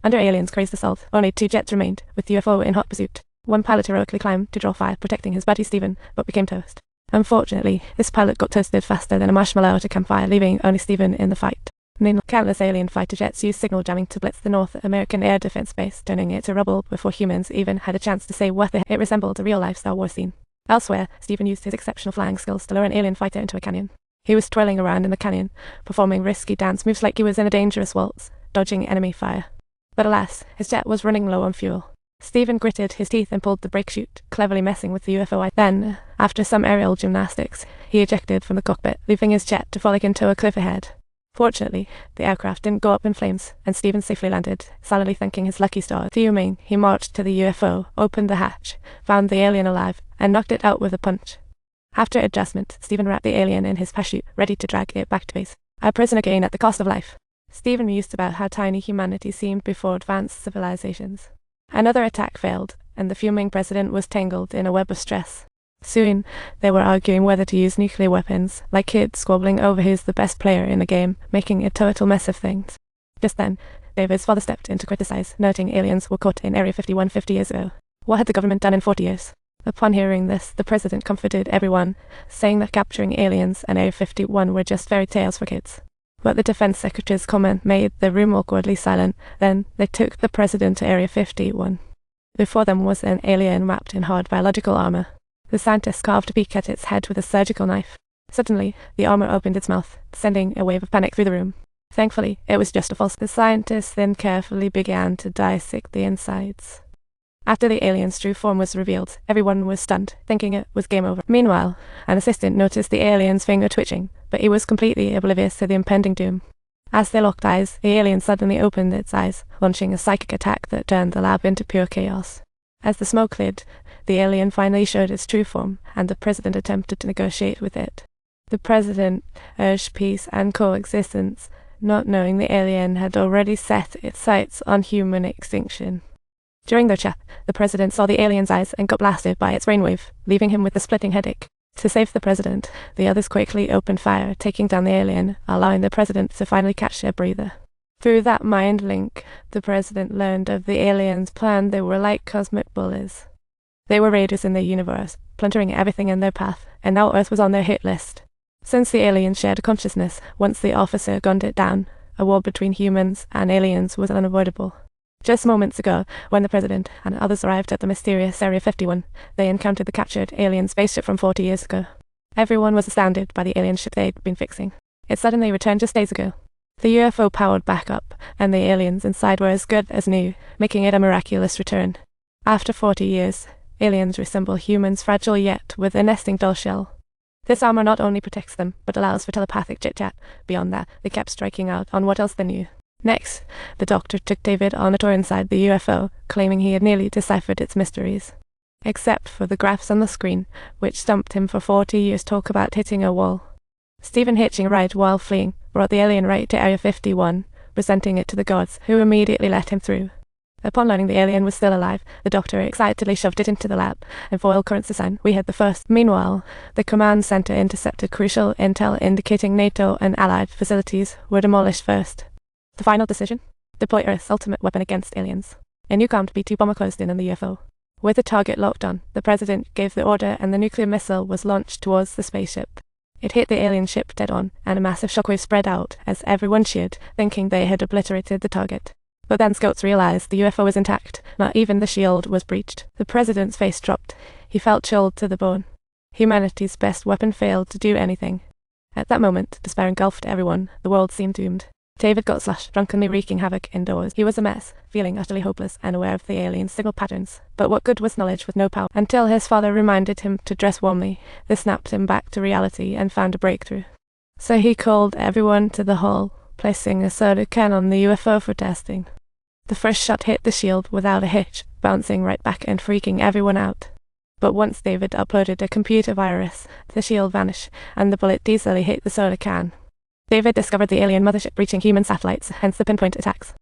Under Alien's crazed assault, only 2 jets remained, with the UFO in hot pursuit. One pilot heroically climbed to draw fire, protecting his buddy Stephen, but became toast. Unfortunately, this pilot got toasted faster than a marshmallow at a campfire, leaving only Stephen in the fight. Meanwhile, countless alien fighter jets used signal jamming to blitz the North American air defense base, turning it to rubble before humans even had a chance to say what the hell. It resembled a real-life Star Wars scene. Elsewhere, Stephen used his exceptional flying skills to lure an alien fighter into a canyon. He was twirling around in the canyon, performing risky dance moves like he was in a dangerous waltz, dodging enemy fire. But alas, his jet was running low on fuel. Stephen gritted his teeth and pulled the brake chute, cleverly messing with the UFO. Then, after some aerial gymnastics, he ejected from the cockpit, leaving his jet to frolic into a cliff ahead. Fortunately, the aircraft didn't go up in flames, and Stephen safely landed, silently thanking his lucky stars. Fuming, he marched to the UFO, opened the hatch, found the alien alive, and knocked it out with a punch. After adjustment, Stephen wrapped the alien in his parachute, ready to drag it back to base. A prison again at the cost of life. Stephen mused about how tiny humanity seemed before advanced civilizations. Another attack failed, and the fuming president was tangled in a web of stress. Soon, they were arguing whether to use nuclear weapons, like kids squabbling over who's the best player in the game, making a total mess of things. Just then, David's father stepped in to criticize, noting aliens were caught in Area 51 50 years ago. What had the government done in 40 years? Upon hearing this, the president comforted everyone, saying that capturing aliens and Area 51 were just fairy tales for kids. But the defense secretary's comment made the room awkwardly silent. Then, they took the president to Area 51. Before them was an alien wrapped in hard biological armor. The scientist carved a peek at its head with a surgical knife. Suddenly, the armor opened its mouth, sending a wave of panic through the room. Thankfully, it was just a false. The scientist then carefully began to dissect the insides. After the alien's true form was revealed, everyone was stunned, thinking it was game over. Meanwhile, an assistant noticed the alien's finger twitching, but he was completely oblivious to the impending doom. As they locked eyes, the alien suddenly opened its eyes, launching a psychic attack that turned the lab into pure chaos. As the smoke cleared, the alien finally showed its true form, and the president attempted to negotiate with it. The president urged peace and coexistence, not knowing the alien had already set its sights on human extinction. During their chat, the president saw the alien's eyes and got blasted by its brainwave, leaving him with a splitting headache. To save the president, the others quickly opened fire, taking down the alien, allowing the president to finally catch a breather. Through that mind link, the president learned of the aliens' plan. They were like cosmic bullies. They were raiders in their universe, plundering everything in their path, and now Earth was on their hit list. Since the aliens shared a consciousness, once the officer gunned it down, a war between humans and aliens was unavoidable. Just moments ago, when the president and others arrived at the mysterious Area 51, they encountered the captured alien spaceship from 40 years ago. Everyone was astounded by the alien ship they'd been fixing. It suddenly returned just days ago. The UFO powered back up, and the aliens inside were as good as new, making it a miraculous return. After 40 years, aliens resemble humans, fragile yet with a nesting doll shell. This armor not only protects them, but allows for telepathic chit-chat. Beyond that, they kept striking out on what else they knew. Next, the doctor took David on a tour inside the UFO, claiming he had nearly deciphered its mysteries. Except for the graphs on the screen, which stumped him for 40 years. Talk about hitting a wall. Stephen, hitching a ride while fleeing, brought the alien right to Area 51, presenting it to the guards, who immediately let him through. Upon learning the alien was still alive, the doctor excitedly shoved it into the lab, and for all currents to sign, we had the first. Meanwhile, the command center intercepted crucial intel indicating NATO and Allied facilities were demolished first. The final decision? Deploy Earth's ultimate weapon against aliens. A new armed B-2 bomber closed in on the UFO. With the target locked on, the president gave the order and the nuclear missile was launched towards the spaceship. It hit the alien ship dead on, and a massive shockwave spread out as everyone cheered, thinking they had obliterated the target. But then scouts realized the UFO was intact, not even the shield was breached. The president's face dropped. He felt chilled to the bone. Humanity's best weapon failed to do anything. At that moment, despair engulfed everyone. The world seemed doomed. David got slashed, drunkenly wreaking havoc indoors. He was a mess, feeling utterly hopeless and aware of the alien signal patterns. But what good was knowledge with no power? Until his father reminded him to dress warmly. This snapped him back to reality and found a breakthrough. So he called everyone to the hall, placing a soda can on the UFO for testing. The first shot hit the shield without a hitch, bouncing right back and freaking everyone out. But once David uploaded a computer virus, the shield vanished, and the bullet easily hit the soda can. David discovered the alien mothership breaching human satellites, hence the pinpoint attacks.